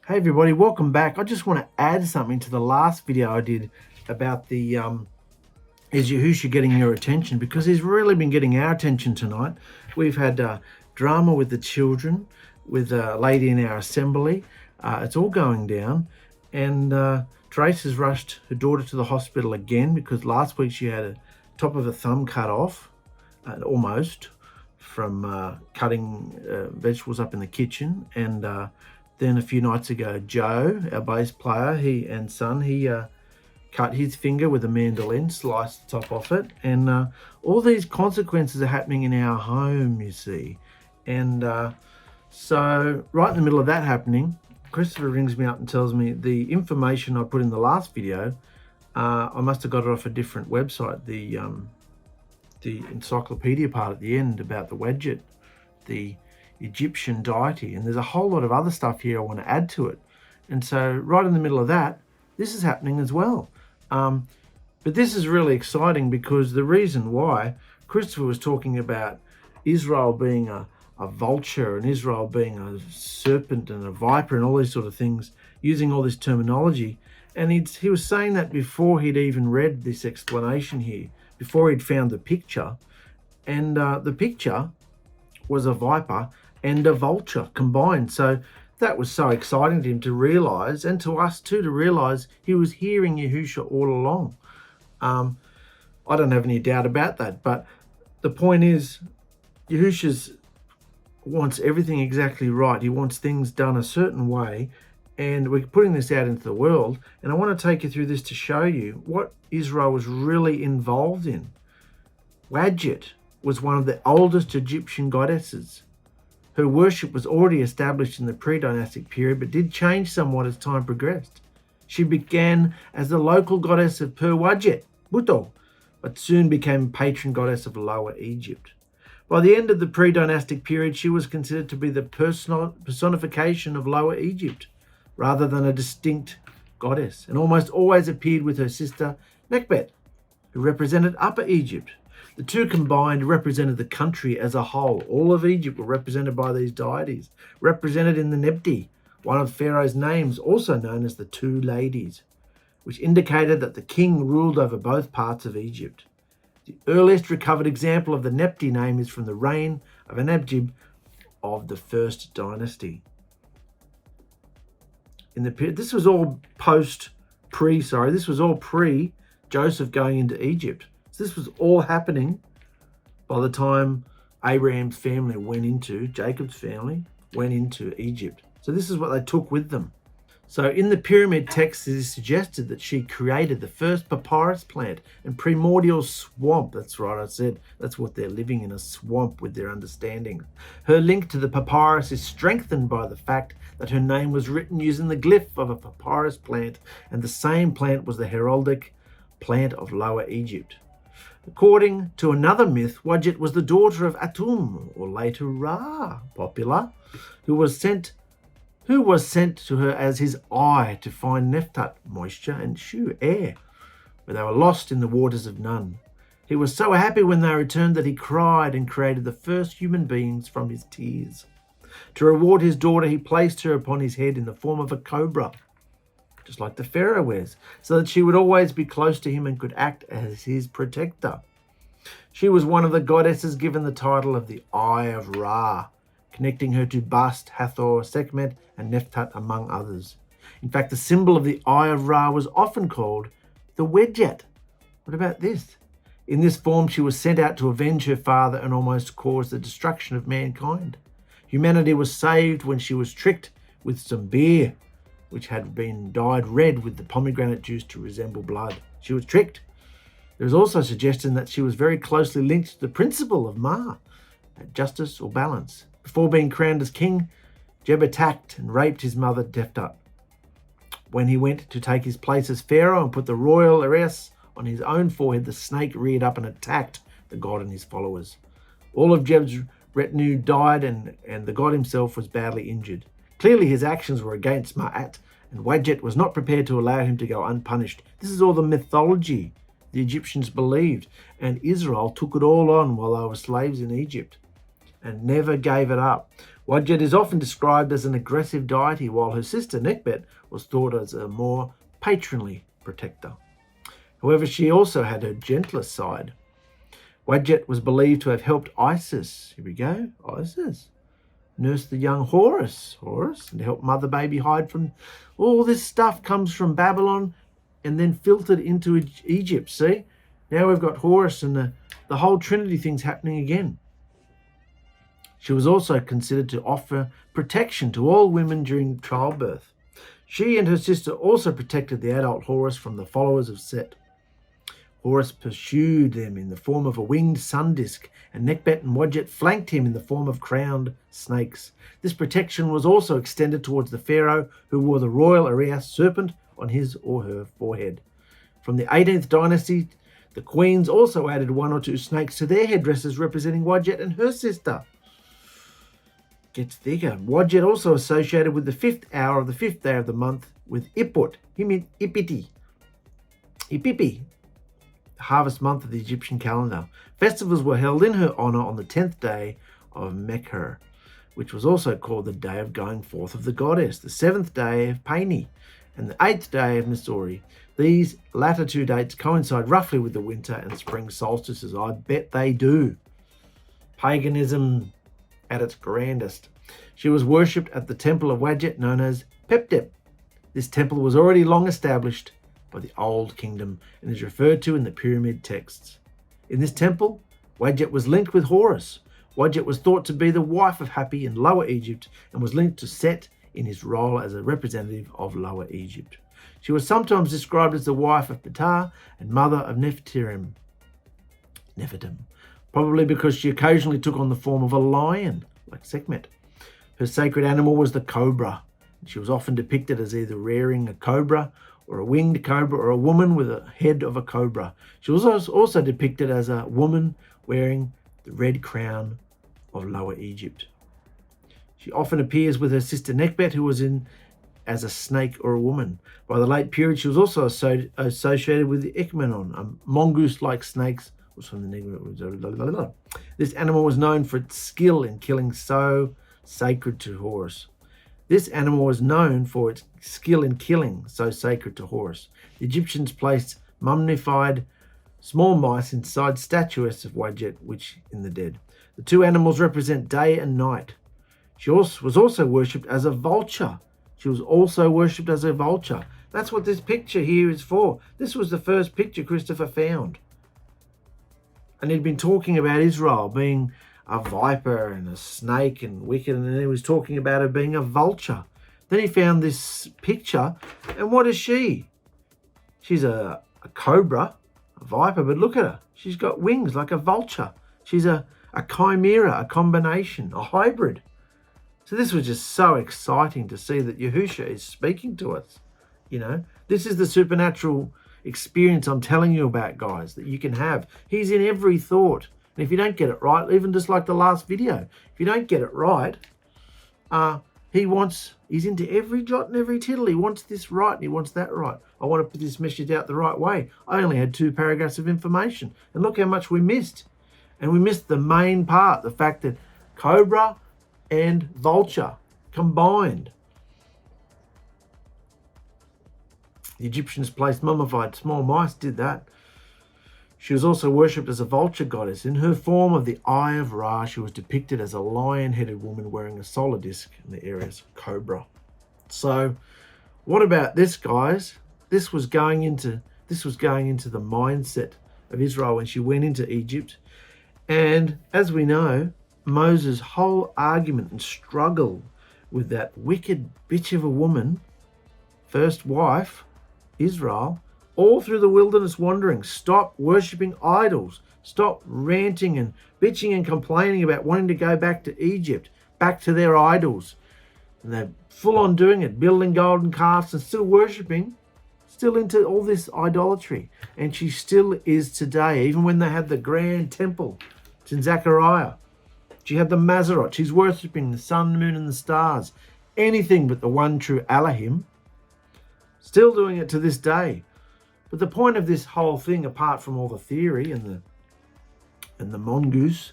Hey everybody, welcome back. I just want to add something to the last video I did about the is Yahusha getting your attention, because he's really been getting our attention tonight. We've had drama with the children, with a lady in our assembly. It's all going down, and Trace has rushed her daughter to the hospital again because last week she had a top of her thumb cut off, almost, from cutting vegetables up in the kitchen. And then a few nights ago, Joe, our bass player, he cut his finger with a mandolin, sliced the top off it. And all these consequences are happening in our home, you see. And so right in the middle of that happening, Christopher rings me up and tells me the information I put in the last video, I must have got it off a different website, the encyclopedia part at the end about the Wadjet, the Egyptian deity, and there's a whole lot of other stuff here I want to add to it. And so right in the middle of that, this is happening as well. But this is really exciting because the reason why Christopher was talking about Israel being a vulture and Israel being a serpent and a viper and all these sort of things, using all this terminology, and he was saying that before he'd even read this explanation here, before he'd found the picture. And the picture was a viper and a vulture combined. So that was so exciting to him to realize, and to us too, to realize he was hearing Yahusha all along. I don't have any doubt about that, but the point is, Yahusha wants everything exactly right. He wants things done a certain way, and we're putting this out into the world. And I want to take you through this to show you what Israel was really involved in. Wadjet was one of the oldest Egyptian goddesses. Her worship was already established in the pre-dynastic period, but did change somewhat as time progressed. She began as the local goddess of 𝗪𝗏, Buto, but soon became patron goddess of Lower Egypt. By the end of the pre-dynastic period, she was considered to be the personification of Lower Egypt, rather than a distinct goddess, and almost always appeared with her sister Nekhbet, who represented Upper Egypt. The two combined represented the country as a whole. All of Egypt were represented by these deities, represented in the Nebti, one of Pharaoh's names, also known as the Two Ladies, which indicated that the king ruled over both parts of Egypt. The earliest recovered example of the Nebti name is from the reign of 𝗪𝗪𝗪𝗪 of the First Dynasty. In the period, this was all pre Joseph going into Egypt. So this was all happening by the time Abraham's family Jacob's family went into Egypt. So this is what they took with them. So in the pyramid text, it is suggested that she created the first papyrus plant and primordial swamp. That's right, I said that's what they're living in, a swamp with their understanding. Her link to the papyrus is strengthened by the fact that her name was written using the glyph of a papyrus plant, and the same plant was the heraldic plant of Lower Egypt. According to another myth, Wadjet was the daughter of Atum, or later Ra, popular, who was sent to her as his eye to find Nephthah, moisture, and Shu, air, where they were lost in the waters of Nun. He was so happy when they returned that he cried and created the first human beings from his tears. To reward his daughter, he placed her upon his head in the form of a cobra, just like the Pharaoh wears, so that she would always be close to him and could act as his protector. She was one of the goddesses given the title of the Eye of Ra, connecting her to Bast, Hathor, Sekhmet, and Nephthah, among others. In fact, the symbol of the Eye of Ra was often called the Wadjet. What about this? In this form, she was sent out to avenge her father and almost cause the destruction of mankind. Humanity was saved when she was tricked with some beer, which had been dyed red with the pomegranate juice to resemble blood. She was tricked. There is also a suggestion that she was very closely linked to the principle of Ma, justice or balance. Before being crowned as king, Jeb attacked and raped his mother Nephthah. When he went to take his place as pharaoh and put the royal heiress on his own forehead, the snake reared up and attacked the god and his followers. All of Jeb's retinue died, and the god himself was badly injured. Clearly his actions were against Ma'at, and Wadjet was not prepared to allow him to go unpunished. This is all the mythology the Egyptians believed, and Israel took it all on while they were slaves in Egypt and never gave it up. Wadjet is often described as an aggressive deity, while her sister 𝗪𝗏𝗧 was thought as a more patronly protector. However, she also had her gentler side. Wadjet was believed to have helped Isis, here we go, Isis, nurse the young Horus, and help mother baby hide from all this stuff comes from Babylon and then filtered into Egypt. See, now we've got Horus and the whole Trinity thing's happening again. She was also considered to offer protection to all women during childbirth. She and her sister also protected the adult Horus from the followers of Set. Horus pursued them in the form of a winged sun disk, and 𝗪𝗏𝗧 and Wadjet flanked him in the form of crowned snakes. This protection was also extended towards the pharaoh, who wore the royal area serpent on his or her forehead. From the 18th dynasty, the queens also added 1 or 2 snakes to their headdresses, representing Wadjet and her sister. Gets thicker. Wadjet also associated with the 5th hour of the 5th day of the month with Iput. He meant Ipipi, the harvest month of the Egyptian calendar. Festivals were held in her honor on the 10th day of Mekher, which was also called the day of going forth of the goddess, the 7th day of Paini, and the 8th day of Misori. These latter 2 dates coincide roughly with the winter and spring solstices. I bet they do. Paganism at its grandest. She was worshipped at the temple of Wadjet known as 𝗪𝗏𝗧. This temple was already long established by the Old Kingdom and is referred to in the pyramid texts. In this temple, Wadjet was linked with Horus. Wadjet was thought to be the wife of Hapi in Lower Egypt and was linked to Set in his role as a representative of Lower Egypt. She was sometimes described as the wife of Ptah and mother of Nephitim, probably because she occasionally took on the form of a lion, like Sekhmet. Her sacred animal was the cobra. She was often depicted as either rearing a cobra or a winged cobra or a woman with a head of a cobra. She was also depicted as a woman wearing the red crown of Lower Egypt. She often appears with her sister 𝗪𝗏𝗧, who was in as a snake or a woman. By the late period, she was also associated with the 𝗥menon, a mongoose-like snakes. Was from the This animal was known for its skill in killing, so sacred to Horus. The Egyptians placed mummified small mice inside statuettes of Wadjet, which in the dead. The 2 animals represent day and night. She was also worshipped as a vulture. That's what this picture here is for. This was the first picture Christopher found. And he'd been talking about Israel being a viper and a snake and wicked, and then he was talking about her being a vulture. Then he found this picture, and what is she? She's a cobra, a viper, but look at her. She's got wings like a vulture. She's a chimera, a combination, a hybrid. So this was just so exciting to see that Yahusha is speaking to us. You know, this is the supernatural experience I'm telling you about, guys, that you can have. He's in every thought. And if you don't get it right, even just like the last video, if you don't get it right, he's into every jot and every tittle. He wants this right and he wants that right. I want to put this message out the right way. I only had 2 paragraphs of information. And look how much we missed. And we missed the main part, the fact that cobra and vulture combined. The Egyptians placed mummified small mice, did that. She was also worshipped as a vulture goddess. In her form of the Eye of Ra, she was depicted as a lion-headed woman wearing a solar disc in the areas of cobra. So, what about this, guys? This was going into the mindset of Israel when she went into Egypt. And as we know, Moses' whole argument and struggle with that wicked bitch of a woman, first wife, Israel, all through the wilderness wandering. Stop worshipping idols. Stop ranting and bitching and complaining about wanting to go back to Egypt, back to their idols. And they're full on doing it, building golden calves and still worshipping, still into all this idolatry. And she still is today, even when they had the grand temple. It's in Zechariah. She had the Mazarot. She's worshipping the sun, moon, and the stars. Anything but the one true Elohim. Still doing it to this day. But the point of this whole thing, apart from all the theory and the mongoose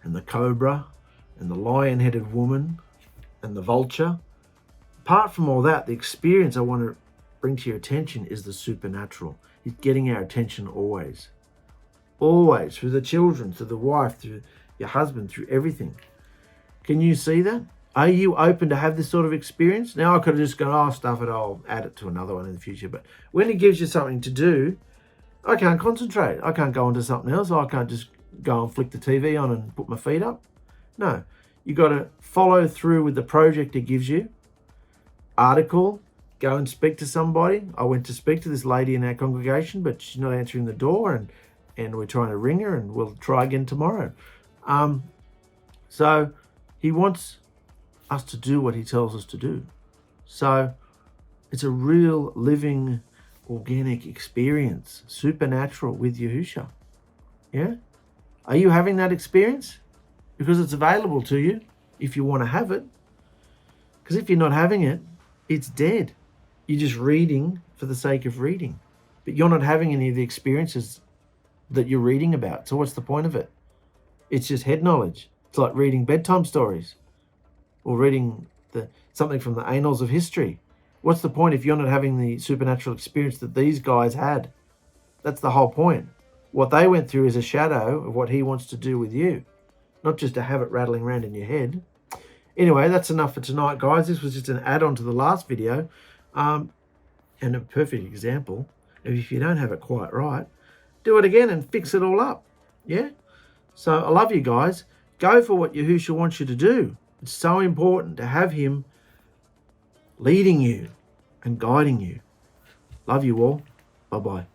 and the cobra and the lion-headed woman and the vulture. Apart from all that, the experience I want to bring to your attention is the supernatural. It's getting our attention always. Always, through the children, through the wife, through your husband, through everything. Can you see that? Are you open to have this sort of experience? Now I could have just gone, oh, stuff it, I'll add it to another one in the future. But when it gives you something to do, I can't concentrate. I can't go on to something else. I can't just go and flick the TV on and put my feet up. No, you got to follow through with the project it gives you. Article, go and speak to somebody. I went to speak to this lady in our congregation, but she's not answering the door, and we're trying to ring her, and we'll try again tomorrow. So he wants us to do what he tells us to do. So it's a real living, organic experience, supernatural with Yahusha. Yeah? Are you having that experience? Because it's available to you if you want to have it. Because if you're not having it, it's dead. You're just reading for the sake of reading. But you're not having any of the experiences that you're reading about. So what's the point of it? It's just head knowledge. It's like reading bedtime stories or reading something from the annals of history. What's the point if you're not having the supernatural experience that these guys had? That's the whole point. What they went through is a shadow of what he wants to do with you, not just to have it rattling around in your head. Anyway, that's enough for tonight, guys. This was just an add-on to the last video, and a perfect example of if you don't have it quite right, do it again and fix it all up. Yeah? So I love you guys. Go for what Yahusha wants you to do. It's so important to have him leading you and guiding you. Love you all. Bye-bye.